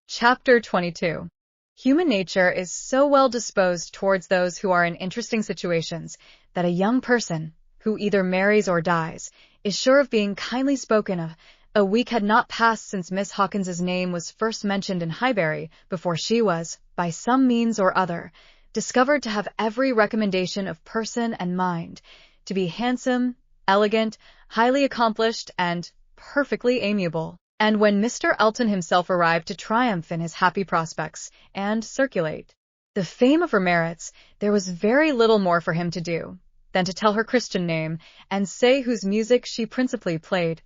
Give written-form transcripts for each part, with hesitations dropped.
Chapter 22. Human nature is so well disposed towards those who are in interesting situations that a young person, who either marries or dies, is sure of being kindly spoken of. A week had not passed since Miss Hawkins's name was first mentioned in Highbury before she was, by some means or other, discovered to have every recommendation of person and mind, to be handsome, elegant, highly accomplished, and perfectly amiable. And when Mr. Elton himself arrived to triumph in his happy prospects and circulate the fame of her merits, there was very little more for him to do than to tell her Christian name and say whose music she principally played.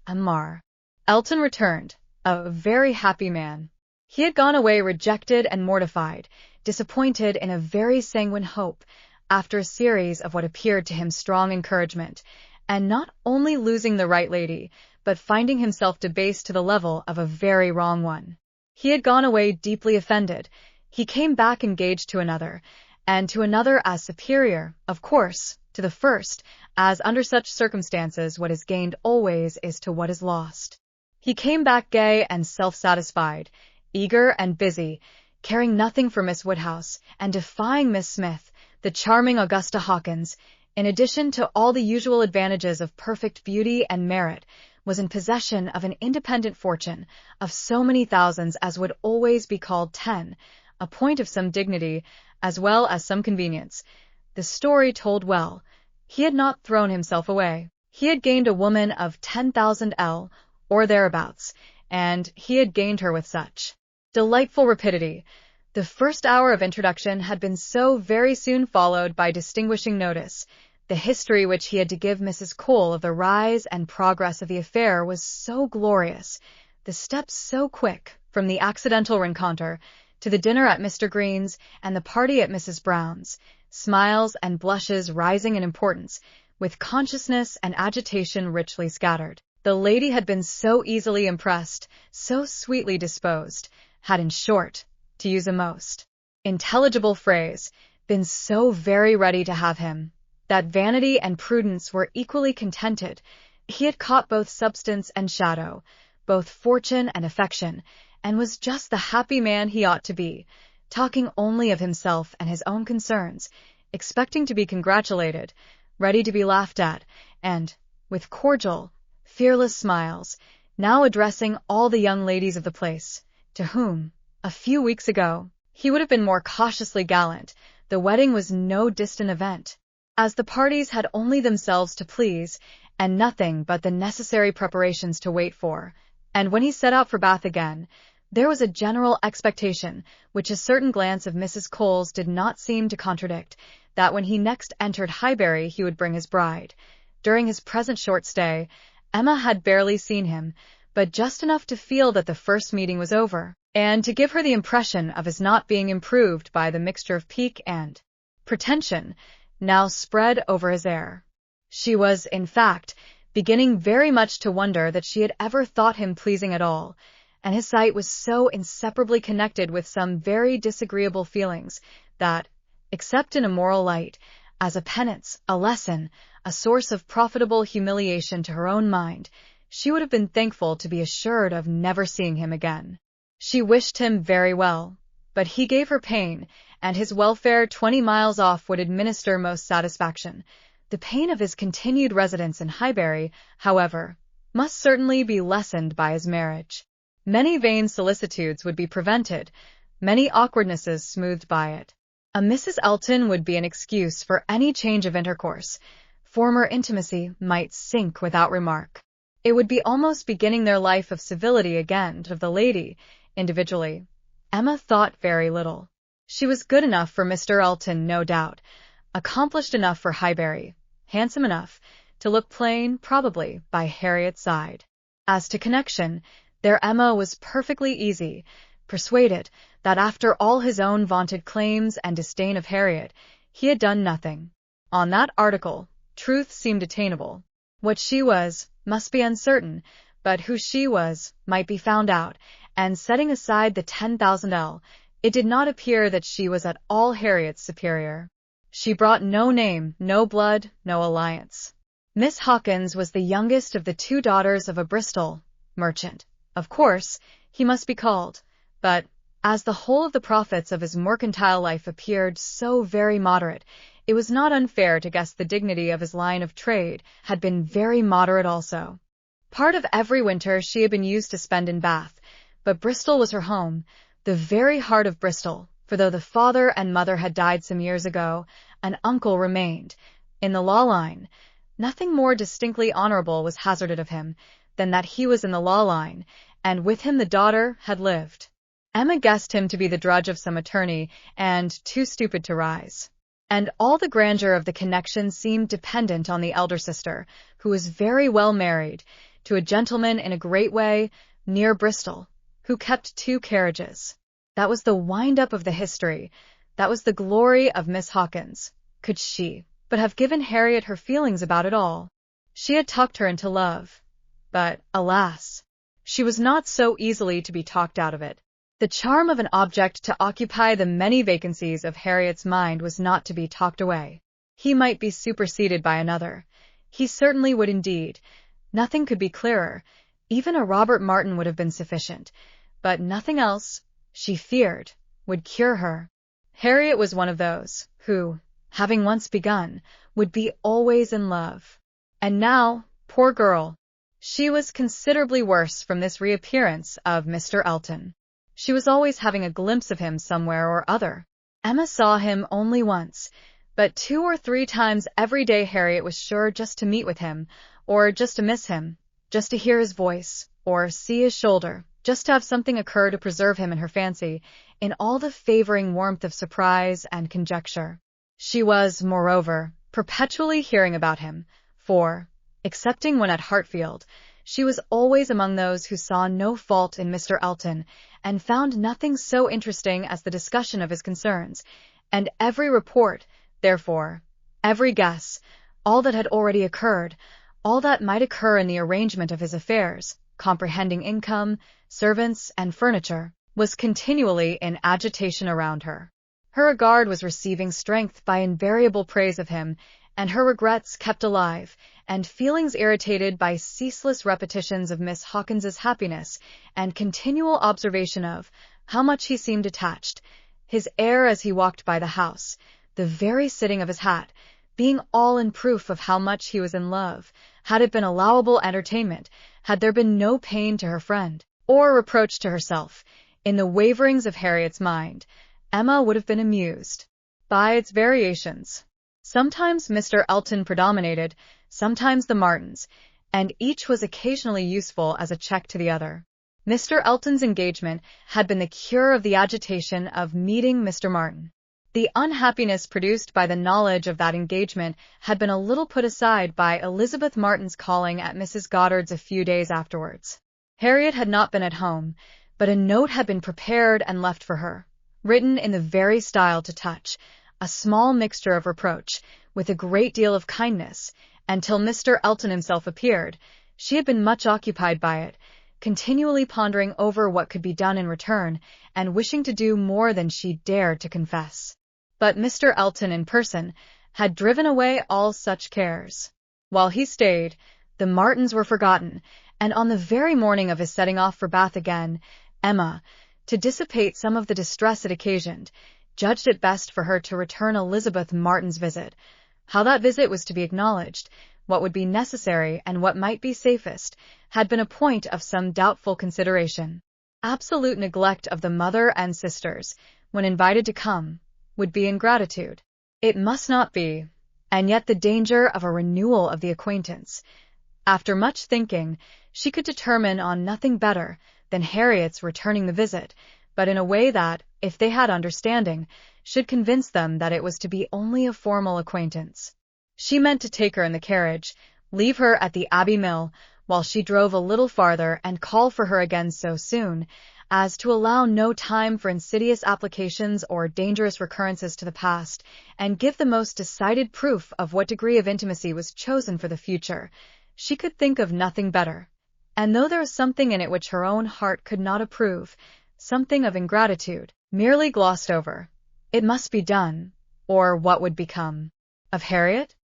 Elton returned, a very happy man. He had gone away rejected and mortified, disappointed in a very sanguine hope, after a series of what appeared to him strong encouragement, and not only losing the right lady, but finding himself debased to the level of a very wrong one. He had gone away deeply offended. He came back engaged to another, and to another as superior, of course, to the first, as under such circumstances what is gained always is to what is lost. He came back gay and self-satisfied, eager and busy, caring nothing for Miss Woodhouse, and defying Miss Smith, the charming Augusta Hawkins, in addition to all the usual advantages of perfect beauty and merit, was in possession of an independent fortune of so many thousands as would always be called 10, a point of some dignity as well as some convenience. The story told well. He had not thrown himself away. He had gained a woman of 10,000 L, or thereabouts, and he had gained her with such delightful rapidity. The first hour of introduction had been so very soon followed by distinguishing notice. The history which he had to give Mrs. Cole of the rise and progress of the affair was so glorious, the steps so quick, from the accidental rencontre to the dinner at Mr. Green's and the party at Mrs. Brown's, smiles and blushes rising in importance, with consciousness and agitation richly scattered. The lady had been so easily impressed, so sweetly disposed, had, in short, to use a most intelligible phrase, been so very ready to have him, that vanity and prudence were equally contented. He had caught both substance and shadow, both fortune and affection, and was just the happy man he ought to be, talking only of himself and his own concerns, expecting to be congratulated, ready to be laughed at, and, with cordial, fearless smiles, now addressing all the young ladies of the place, to whom, a few weeks ago, he would have been more cautiously gallant. The wedding was no distant event, as the parties had only themselves to please, and nothing but the necessary preparations to wait for, and when he set out for Bath again, there was a general expectation, which a certain glance of Mrs. Cole's did not seem to contradict, that when he next entered Highbury he would bring his bride. During his present short stay, Emma had barely seen him, but just enough to feel that the first meeting was over, and to give her the impression of his not being improved by the mixture of pique and pretension now spread over his air. She was, in fact, beginning very much to wonder that she had ever thought him pleasing at all, and his sight was so inseparably connected with some very disagreeable feelings that, except in a moral light, as a penance, a lesson, a source of profitable humiliation to her own mind, she would have been thankful to be assured of never seeing him again. She wished him very well, but he gave her pain, and his welfare 20 miles off would administer most satisfaction. The pain of his continued residence in Highbury, however, must certainly be lessened by his marriage. Many vain solicitudes would be prevented, many awkwardnesses smoothed by it. A Mrs. Elton would be an excuse for any change of intercourse. Former intimacy might sink without remark. It would be almost beginning their life of civility again to the lady. Individually, Emma thought very little. She was good enough for Mr. Elton, no doubt, accomplished enough for Highbury, handsome enough to look plain, probably, by Harriet's side. As to connection, there Emma was perfectly easy, persuaded that after all his own vaunted claims and disdain of Harriet, he had done nothing. On that article, truth seemed attainable. What she was must be uncertain, but who she was might be found out, and setting aside the 10,000 L, it did not appear that she was at all Harriet's superior. She brought no name, no blood, no alliance. Miss Hawkins was the youngest of the 2 daughters of a Bristol merchant. Of course, he must be called, but As the whole of the profits of his mercantile life appeared so very moderate, it was not unfair to guess the dignity of his line of trade had been very moderate also. Part of every winter she had been used to spend in Bath, but Bristol was her home, the very heart of Bristol, for though the father and mother had died some years ago, an uncle remained. In the law line, nothing more distinctly honorable was hazarded of him than that he was in the law line, and with him the daughter had lived. Emma guessed him to be the drudge of some attorney, and too stupid to rise. And all the grandeur of the connection seemed dependent on the elder sister, who was very well married, to a gentleman in a great way, near Bristol, who kept 2 carriages. That was the wind-up of the history. That was the glory of Miss Hawkins. Could she but have given Harriet her feelings about it all? She had talked her into love. But, alas, she was not so easily to be talked out of it. The charm of an object to occupy the many vacancies of Harriet's mind was not to be talked away. He might be superseded by another. He certainly would indeed. Nothing could be clearer. Even a Robert Martin would have been sufficient. But nothing else, she feared, would cure her. Harriet was one of those who, having once begun, would be always in love. And now, poor girl, she was considerably worse from this reappearance of Mr. Elton. She was always having a glimpse of him somewhere or other. Emma saw him only once, but 2 or 3 times every day Harriet was sure just to meet with him, or just to miss him, just to hear his voice, or see his shoulder, just to have something occur to preserve him in her fancy, in all the favoring warmth of surprise and conjecture. She was, moreover, perpetually hearing about him, for, excepting when at Hartfield, she was always among those who saw no fault in Mr. Elton, and found nothing so interesting as the discussion of his concerns, and every report, therefore, every guess, all that had already occurred, all that might occur in the arrangement of his affairs, comprehending income, servants, and furniture, was continually in agitation around her. Her regard was receiving strength by invariable praise of him, and her regrets kept alive, and feelings irritated by ceaseless repetitions of Miss Hawkins's happiness, and continual observation of how much he seemed attached, his air as he walked by the house, the very sitting of his hat, being all in proof of how much he was in love. Had it been allowable entertainment, had there been no pain to her friend, or reproach to herself, in the waverings of Harriet's mind, Emma would have been amused by its variations. Sometimes Mr. Elton predominated, sometimes the Martins, and each was occasionally useful as a check to the other. Mr. Elton's engagement had been the cure of the agitation of meeting Mr. Martin. The unhappiness produced by the knowledge of that engagement had been a little put aside by Elizabeth Martin's calling at Mrs. Goddard's a few days afterwards. Harriet had not been at home, but a note had been prepared and left for her, written in the very style to touch, a small mixture of reproach, with a great deal of kindness, and till Mr. Elton himself appeared, she had been much occupied by it, continually pondering over what could be done in return, and wishing to do more than she dared to confess. But Mr. Elton in person had driven away all such cares. While he stayed, the Martins were forgotten, and on the very morning of his setting off for Bath again, Emma, to dissipate some of the distress it occasioned, judged it best for her to return Elizabeth Martin's visit. How that visit was to be acknowledged, what would be necessary and what might be safest, had been a point of some doubtful consideration. Absolute neglect of the mother and sisters, when invited to come, would be ingratitude. It must not be, and yet the danger of a renewal of the acquaintance. After much thinking, she could determine on nothing better than Harriet's returning the visit, but in a way that, if they had understanding, should convince them that it was to be only a formal acquaintance. She meant to take her in the carriage, leave her at the Abbey Mill, while she drove a little farther, and call for her again so soon as to allow no time for insidious applications or dangerous recurrences to the past, and give the most decided proof of what degree of intimacy was chosen for the future. She could think of nothing better. And though there was something in it which her own heart could not approve, something of ingratitude, merely glossed over, it must be done, or what would become of Harriet?